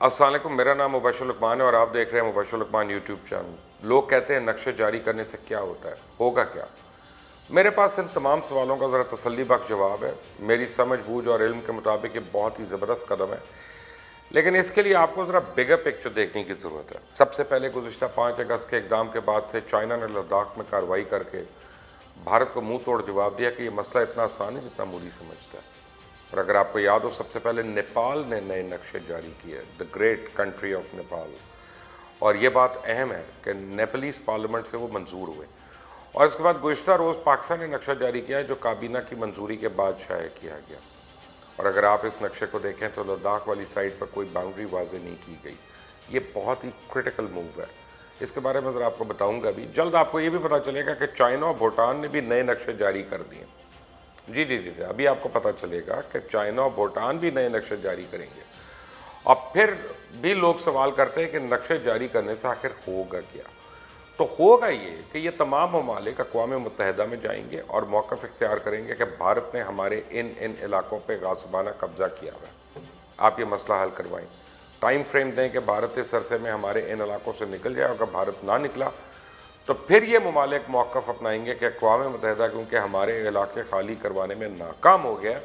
अस्सलाम वालेकुम, मेरा नाम मुबशर लुकमान है और आप देख रहे हैं मुबशर लुकमान यूट्यूब चैनल। लोग कहते हैं नक्शे जारी करने से क्या होता है, होगा क्या? मेरे पास इन तमाम सवालों का ज़रा तसल्ली बख्श जवाब है। मेरी समझ बूझ और इल्म के मुताबिक ये बहुत ही ज़बरदस्त कदम है, लेकिन इसके लिए आपको ज़रा बिगर पिक्चर देखने की ज़रूरत है। सबसे पहले गुज़िश्ता 5 अगस्त के इक़दाम के बाद से चाइना ने लद्दाख में कार्रवाई करके भारत को मुंह तोड़ जवाब दिया कि ये मसला इतना आसान है जितना मोदी समझता है। और अगर आपको याद हो, सबसे पहले नेपाल ने नए नक्शे जारी किए, the great country of Nepal. और ये बात अहम है कि नेपालीस पार्लियामेंट से वो मंजूर हुए। और इसके बाद गुज़िश्ता रोज़ पाकिस्तान ने नक्शा जारी किया है, जो काबीना की मंजूरी के बाद शाया किया गया। और अगर आप इस नक्शे को देखें तो लद्दाख वाली साइड पर कोई बाउंड्री वाजे नहीं की गई। ये बहुत ही क्रिटिकल मूव है। इसके बारे में ज़रा आपको बताऊंगा भी जल्द। आपको ये भी पता चलेगा कि चाइना और भूटान ने भी नए नक्शे जारी कर दिए। जी, अभी आपको पता चलेगा कि चाइना और भूटान भी नए नक्शे जारी करेंगे। और फिर भी लोग सवाल करते हैं कि नक्शे जारी करने से आखिर होगा क्या? तो होगा ये कि ये तमाम ममालिक अक़वाम मुत्तहिदा में जाएंगे और मौक़िफ़ इख्तियार करेंगे कि भारत ने हमारे इन इलाकों पर गासिबाना कब्ज़ा किया हुआ है, आप ये मसला हल करवाएं। टाइम फ्रेम दें कि भारत इस अरसे में हमारे इन इलाकों से निकल जाए। अगर भारत ना निकला तो फिर ये ममालिक मौक़िफ़ अपनाएंगे कि अक़वाम मुत्तहिदा क्योंकि हमारे इलाके खाली करवाने में नाकाम हो गया,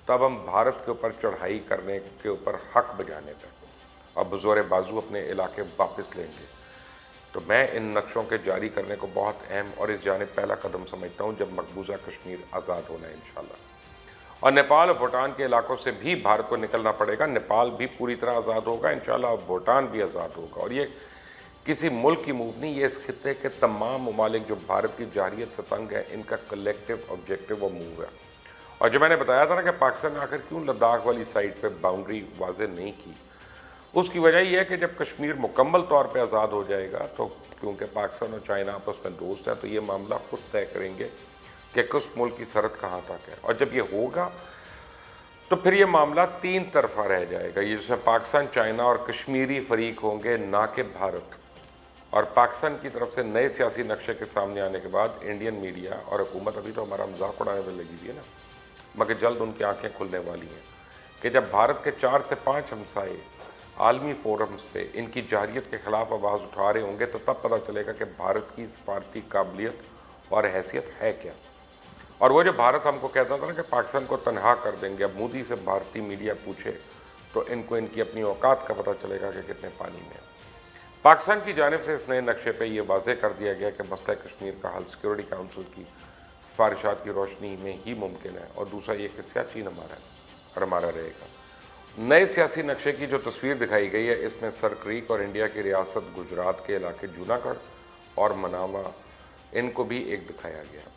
तब हम भारत के ऊपर चढ़ाई करने के ऊपर हक बजाने पर अब बज़ोर बाजू अपने इलाके वापस लेंगे। तो मैं इन नक्शों के जारी करने को बहुत अहम और इस जानिब पहला कदम समझता हूँ, जब मकबूजा कश्मीर आज़ाद होना है इंशाअल्लाह। और नेपाल और भूटान के इलाकों से भी भारत को निकलना पड़ेगा। नेपाल भी पूरी तरह आज़ाद होगा इंशाअल्लाह, और भूटान भी आज़ाद होगा। और ये किसी मुल्क की मूव नहीं, ये इस खित्ते के तमाम ममालिक जो भारत की जारियत से तंग है, इनका कलेक्टिव ऑब्जेक्टिव वो मूव है। और जो मैंने बताया था ना कि पाकिस्तान ने आखिर क्यों लद्दाख वाली साइड पे बाउंड्री वाजे नहीं की, उसकी वजह यह है कि जब कश्मीर मुकम्मल तौर पे आज़ाद हो जाएगा तो क्योंकि पाकिस्तान और चाइना आपस में दोस्त हैं, तो ये मामला खुद तय करेंगे कि किस मुल्क की सरहद कहाँ तक है। और जब ये होगा तो फिर ये मामला तीन तरफा रह जाएगा। ये जिसमें पाकिस्तान, चाइना और कश्मीरी फरीक होंगे, ना कि भारत। और पाकिस्तान की तरफ से नए सियासी नक्शे के सामने आने के बाद इंडियन मीडिया और हुकूमत अभी तो हमारा मजाक उड़ाने में लगी हुई है ना, मगर जल्द उनकी आंखें खुलने वाली हैं कि जब भारत के 4 से 5 हमसाए आलमी फोरम्स पे इनकी जारियत के ख़िलाफ़ आवाज़ उठा रहे होंगे, तो तब पता चलेगा कि भारत की सफारती काबिलियत और हैसियत है क्या। और वो जो भारत हमको कहता था ना कि पाकिस्तान को तनहा कर देंगे, अब मोदी से भारतीय मीडिया पूछे तो इनको इनकी अपनी औकात का पता चलेगा कि कितने पानी में है। पाकिस्तान की जानिब से इस नए नक्शे पे ये वाज़े कर दिया गया कि मसला कश्मीर का हल सिक्योरिटी काउंसिल की सिफारिशात की रोशनी में ही मुमकिन है। और दूसरा ये कि सियाचिन हमारा है और हमारा रहेगा। नए सियासी नक्शे की जो तस्वीर दिखाई गई है, इसमें सर क्रीक और इंडिया की रियासत गुजरात के इलाके जूनागढ़ और मनावा, इनको भी एक दिखाया गया।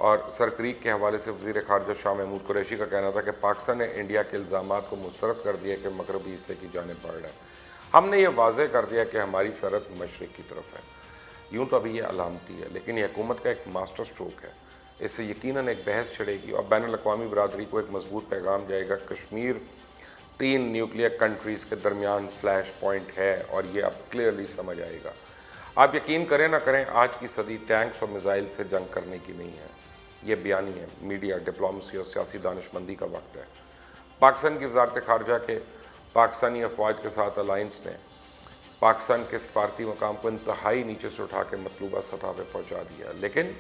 और सर क्रीक के हवाले से वज़ीर ख़ारजा शाह महमूद कुरैशी का कहना था कि पाकिस्तान ने इंडिया के इल्ज़ामात को मुस्तरद कर दिया कि मगरबी हिस्से की जानिब बढ़ रहा है। हमने ये वाज़े कर दिया कि हमारी सरहद मशरिक़ की तरफ है। यूँ तो अभी ये अलामती है, लेकिन ये हुकूमत का एक मास्टर स्ट्रोक है। इससे यकीनन एक बहस छिड़ेगी और बैनुल अक़वामी बरादरी को एक मजबूत पैगाम जाएगा। कश्मीर 3 न्यूक्लियर कंट्रीज़ के दरमियान फ्लैश पॉइंट है और ये अब क्लियरली समझ आएगा। आप यकीन करें ना करें, आज की सदी टैंक्स और मिसाइल से जंग करने की नहीं है। ये बयानी है, मीडिया, डिप्लोमेसी और सियासी दानिशमंदी का वक्त है। पाकिस्तान की वज़ारत ख़ारजा के पाकिस्तानी अफवाज के साथ अलाइंस ने पाकिस्तान के सफारती मकाम को इंतहाई नीचे से उठा के मतलूबा सतह पर पहुँचा दिया। लेकिन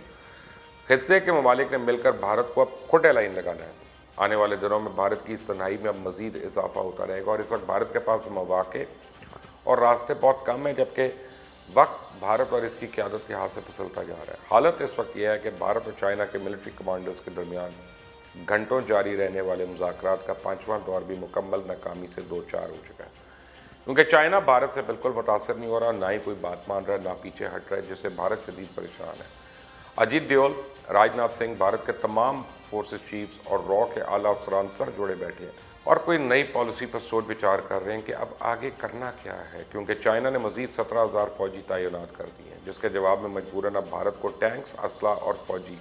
खित्ते के ममालिक ने मिलकर भारत को अब खुद लाइन लगाना है। आने वाले दिनों में भारत की इस तन्हाई में अब मज़ीद इजाफा होता रहेगा। और इस वक्त भारत के पास मौक़े और रास्ते बहुत कम हैं, जबकि वक्त भारत और इसकी क़यादत के हाथ से फिसलता जा रहा है। हालत इस वक्त यह है कि भारत और चाइना के मिलिट्री कमांडर्स के दरमियान घंटों जारी रहने वाले मुज़ाकरात का 5वां दौर भी मुकम्मल नाकामी से 2-4 हो चुका है, क्योंकि चाइना भारत से बिल्कुल मुतासर नहीं हो रहा, ना ही कोई बात मान रहा है, ना पीछे हट रहा है, जिससे भारत शदीद परेशान है। अजीत डोवाल, राजनाथ सिंह, भारत के तमाम फोर्सेस चीफ्स और रॉ के आला अफसरान सर जोड़े बैठे हैं और कोई नई पॉलिसी पर सोच विचार कर रहे हैं कि अब आगे करना क्या है, क्योंकि चाइना ने मज़ीद 17,000 फ़ौजी तैनात कर दिए हैं, जिसके जवाब में मजबूरन अब भारत को टैंक्स, असला और फ़ौजी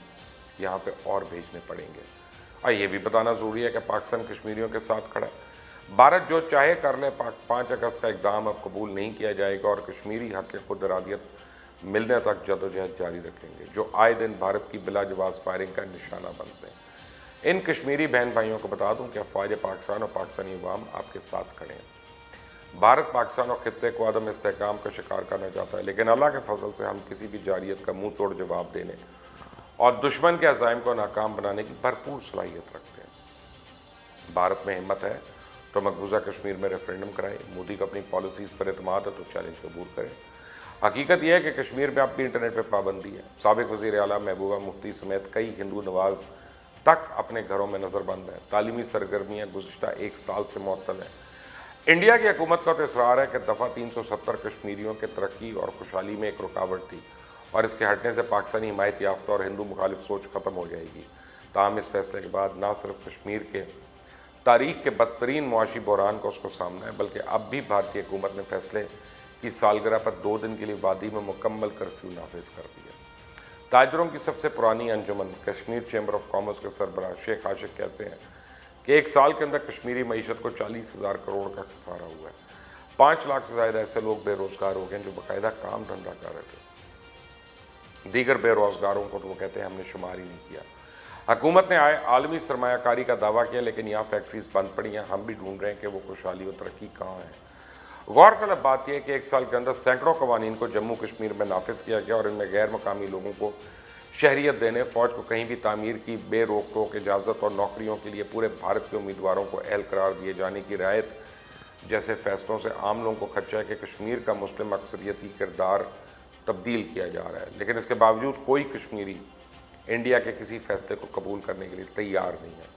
यहाँ पे और भेजने पड़ेंगे। और ये भी बताना ज़रूरी है कि पाकिस्तान कश्मीरियों के साथ खड़ा है। भारत जो चाहे कर ले, 5 अगस्त का इक़दाम अब कबूल नहीं किया जाएगा और कश्मीरी हक़ खुद इरादियत मिलने तक जदोजहद जारी रखेंगे, जो आए दिन भारत की बिला जवाज़ फायरिंग का निशाना बनते हैं। इन कश्मीरी बहन भाइयों को बता दूं कि अफ़वाज पाकिस्तान और पाकिस्तानी अवाम आपके साथ खड़े हैं। भारत पाकिस्तान और खित्ते को अदम इस्तेहकाम का शिकार करना चाहता है, लेकिन अल्लाह के फजल से हम किसी भी जारियत का मुंह तोड़ जवाब देने और दुश्मन के अज़ाइम को नाकाम बनाने की भरपूर सलाहियत रखते हैं। भारत में हिम्मत है तो मकबूजा कश्मीर में रेफरेंडम कराए, मोदी को अपनी पॉलिसीज़ पर एतमाद है तो चैलेंज कबूल करें। हकीकत यह है कि कश्मीर में अब भी इंटरनेट पर पाबंदी है। साबिक वज़ीर आला महबूबा मुफ्ती समेत कई हिंदू नवाज तक अपने घरों में नज़रबंद हैं। तालीमी सरगर्मियाँ गुज़िश्ता 1 साल से मुअत्तल हैं। इंडिया की हुकूमत का तो इसरार है कि दफ़ा 370 कश्मीरियों के तरक्की और खुशहाली में एक रुकावट थी और इसके हटने से पाकिस्तानी हिमायत याफ्ता और हिंदू मुखालिफ सोच ख़त्म हो जाएगी। ताहम इस फैसले के बाद न सिर्फ कश्मीर के तारीख के बदतरीन मुआशी बहरान को उसको सामना है, बल्कि अब भी भारतीय हुकूमत ने फैसले की सालगिरह पर 2 दिन के लिए वादी में मुकम्मल कर्फ्यू नाफिज कर दिया। ताजरों की सबसे पुरानी अंजुमन कश्मीर चैम्बर ऑफ कॉमर्स के सरबराह शेख आशिक कहते हैं कि 1 साल के अंदर कश्मीरी मईशत को 40,000 करोड़ का खसारा हुआ है। 5 लाख से ज़्यादा ऐसे लोग बेरोज़गार हो गए जो बाकायदा काम धंधा कर रहे थे। दीगर बेरोज़गारों को तो वो कहते हैं हमने शुमार ही नहीं किया। हुकूमत ने आलमी सरमायाकारी का दावा किया, लेकिन यहाँ फैक्ट्रीज बंद पड़ी हैं। हम भी ढूंढ रहे हैं कि वो खुशहाली और तरक्की कहाँ है। गौरतलब बात यह है कि 1 साल के अंदर सैकड़ों कवानीन को जम्मू कश्मीर में नाफिज किया गया और इनमें गैर मकामी लोगों को शहरियत देने, फ़ौज को कहीं भी तामीर की बे रोक टोक इजाज़त और नौकरियों के लिए पूरे भारत के उम्मीदवारों को अहल करार दिए जाने की रियायत जैसे फैसलों से आम लोगों को खदशा है कि कश्मीर का मुस्लिम अक्सरियती किरदार तब्दील किया जा रहा है। लेकिन इसके बावजूद कोई कश्मीरी इंडिया के किसी फैसले को कबूल करने के लिए तैयार नहीं है।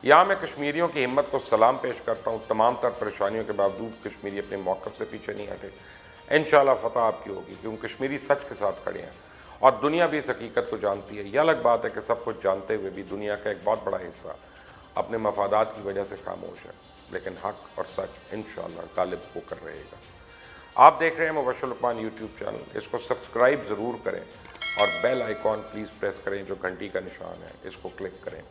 यहाँ मैं कश्मीरियों की हिम्मत को सलाम पेश करता हूँ। तमाम तर परेशानियों के बावजूद कश्मीरी अपने मौक़िफ़ से पीछे नहीं हटे। इंशाअल्लाह फ़तह आपकी होगी, क्योंकि कश्मीरी सच के साथ खड़े हैं और दुनिया भी इस हकीकत को जानती है। यह अलग बात है कि सब कुछ जानते हुए भी दुनिया का एक बहुत बड़ा हिस्सा अपने मफादात की वजह से खामोश है, लेकिन हक और सच इंशाअल्लाह गालिब होकर रहेगा। आप देख रहे हैं मुबश्शिर लुक़मान यूट्यूब चैनल। इसको सब्सक्राइब ज़रूर करें और बेल आइकॉन प्लीज़ प्रेस करें जो घंटी का निशान है, इसको क्लिक करें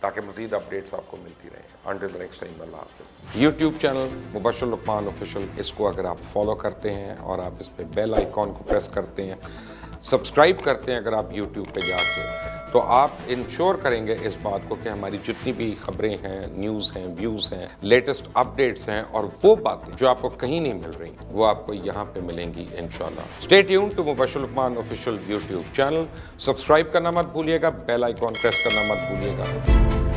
ताकि मज़ीद अपडेट्स आपको मिलती रहें। अंटिल द नेक्स्ट टाइम, अल्लाह हाफ़िज़। YouTube channel Mubashshir Luqman official, इसको अगर आप फॉलो करते हैं और आप इस पर बेल आइकॉन को प्रेस करते हैं, सब्सक्राइब करते हैं अगर आप यूट्यूब पे जाके, तो आप इंश्योर करेंगे इस बात को कि हमारी जितनी भी खबरें हैं, न्यूज़ हैं, व्यूज़ हैं, लेटेस्ट अपडेट्स हैं और वो बातें जो आपको कहीं नहीं मिल रही, वो आपको यहाँ पे मिलेंगी इंशाल्लाह। Stay tuned to Mubashir Luqman official YouTube channel. Subscribe करना मत भूलिएगा, बेल आइकॉन प्रेस करना मत भूलिएगा।